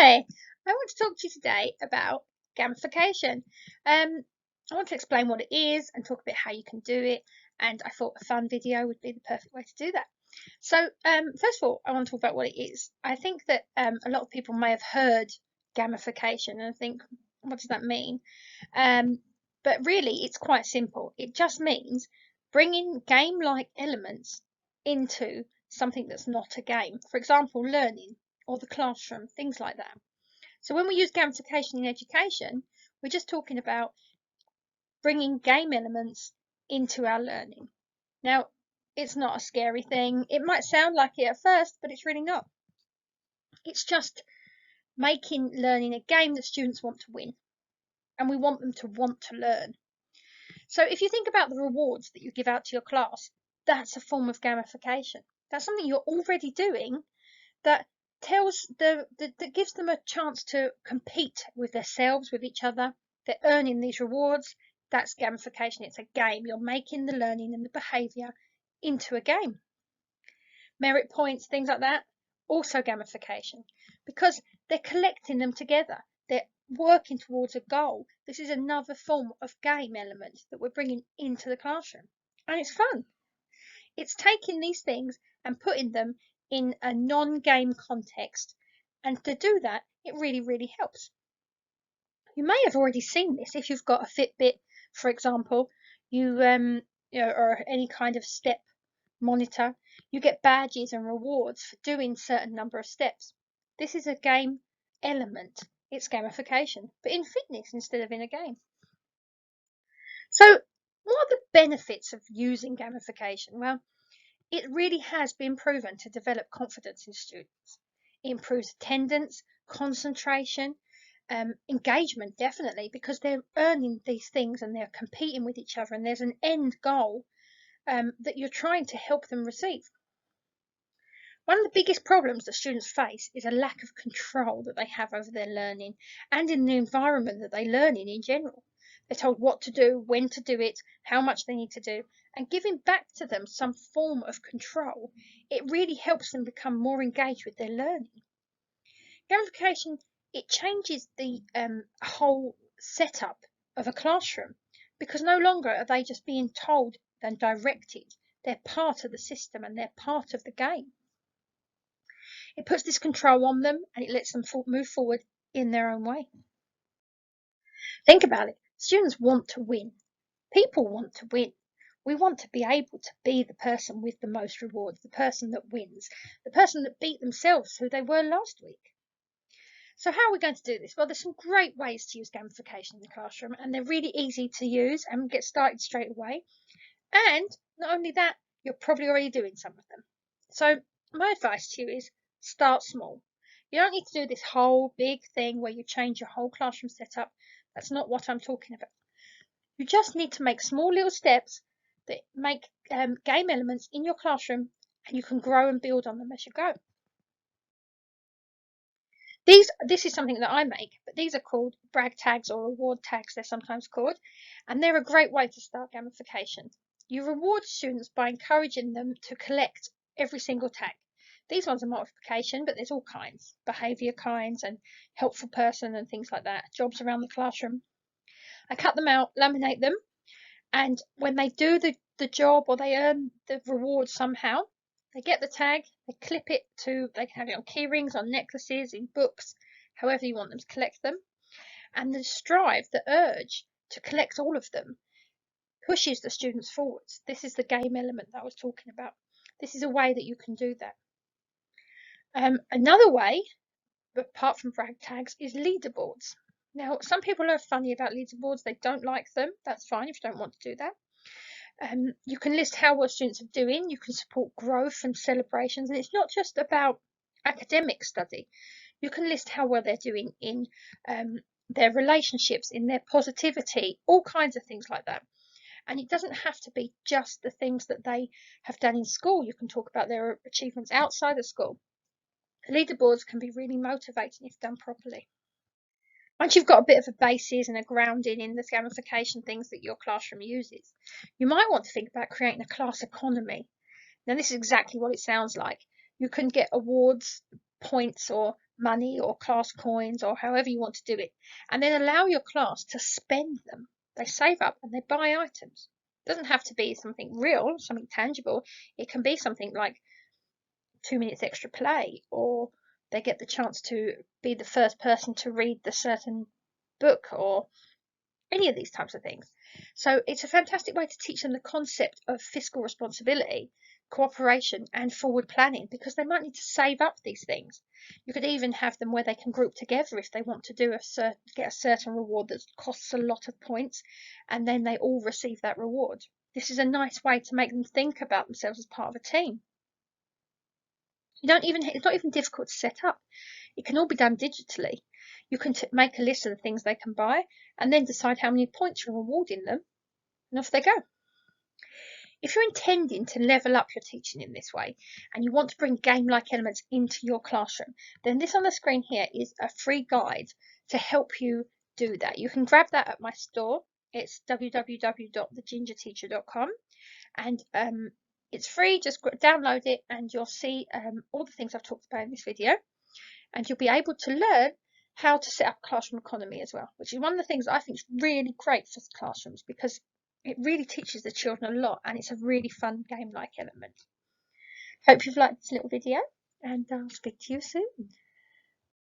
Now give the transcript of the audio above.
Hi, I want to talk to you today about gamification. I want to explain what it is and talk a bit how you can do it. And I thought a fun video would be the perfect way to do that. So, first of all, I want to talk about what it is. I think that a lot of people may have heard gamification and think, what does that mean? But really, it's quite simple. It just means bringing game-like elements into something that's not a game. For example, learning or the classroom, things like that. So when we use gamification in education, we're just talking about bringing game elements into our learning. Now, it's not a scary thing. It might sound like it at first, but it's really not. It's just making learning a game that students want to win, and we want them to want to learn. So if you think about the rewards that you give out to your class, that's a form of gamification. That's something you're already doing that that gives them a chance to compete with themselves, with each other. They're earning these rewards. That's gamification. It's a game. You're making the learning and the behavior into a game. Merit points, things like that, also gamification, because they're collecting them together. They're working towards a goal. This is another form of game element that we're bringing into the classroom, and it's fun. It's taking these things and putting them in a non-game context, and to do that, it really, really helps. You may have already seen this if you've got a Fitbit, for example, or any kind of step monitor. You get badges and rewards for doing certain number of steps. This is a game element. It's gamification, but in fitness instead of in a game. So, what are the benefits of using gamification? Well, it really has been proven to develop confidence in students. It improves attendance, concentration, engagement, definitely, because they're earning these things and they're competing with each other, and there's an end goal that you're trying to help them receive. One of the biggest problems that students face is a lack of control that they have over their learning and in the environment that they learn in general. They're told what to do, when to do it, how much they need to do, and giving back to them some form of control, it really helps them become more engaged with their learning. Gamification, it changes the whole setup of a classroom, because no longer are they just being told and directed. They're part of the system and they're part of the game. It puts this control on them and it lets them move forward in their own way. Think about it. Students want to win. People want to win. We want to be able to be the person with the most rewards, the person that wins, the person that beat themselves who they were last week. So how are we going to do this? Well, there's some great ways to use gamification in the classroom, and they're really easy to use and get started straight away. And not only that, you're probably already doing some of them. So my advice to you is start small. You don't need to do this whole big thing where you change your whole classroom setup. That's not what I'm talking about. You just need to make small little steps that make game elements in your classroom, and you can grow and build on them as you go. This is something that I make, but these are called brag tags or reward tags, they're sometimes called, and they're a great way to start gamification. You reward students by encouraging them to collect every single tag. These ones are multiplication, but there's all kinds, behaviour kinds and helpful person and things like that, jobs around the classroom. I cut them out, laminate them, and when they do the job or they earn the reward somehow, they get the tag, they clip it they can have it on key rings, on necklaces, in books, however you want them to collect them. And the urge to collect all of them pushes the students forwards. This is the game element that I was talking about. This is a way that you can do that. Another way, apart from brag tags, is leaderboards. Now, some people are funny about leaderboards. They don't like them. That's fine if you don't want to do that. You can list how well students are doing. You can support growth and celebrations. And it's not just about academic study. You can list how well they're doing in their relationships, in their positivity, all kinds of things like that. And it doesn't have to be just the things that they have done in school. You can talk about their achievements outside of school. Leaderboards can be really motivating if done properly. Once you've got a bit of a basis and a grounding in the gamification things that your classroom uses, you might want to think about creating a class economy. Now, this is exactly what it sounds like. You can get awards, points, or money or class coins or however you want to do it, and then allow your class to spend them. They save up and they buy items. It doesn't have to be something real, something tangible. It can be something like 2 minutes extra play, or they get the chance to be the first person to read the certain book, or any of these types of things. So it's a fantastic way to teach them the concept of fiscal responsibility, cooperation, and forward planning, because they might need to save up these things. You could even have them where they can group together if they want to do get a certain reward that costs a lot of points, and then they all receive that reward. This is a nice way to make them think about themselves as part of a team. It's not even difficult to set up. It can all be done digitally. You can make a list of the things they can buy and then decide how many points you're rewarding them, and off they go. If you're intending to level up your teaching in this way and you want to bring game-like elements into your classroom, then this on the screen here is a free guide to help you do that. You can grab that at my store. It's www.thegingerteacher.com, and it's free. Just download it and you'll see all the things I've talked about in this video, and you'll be able to learn how to set up classroom economy as well, which is one of the things I think is really great for classrooms, because it really teaches the children a lot and it's a really fun game-like element. Hope you've liked this little video, and I'll speak to you soon.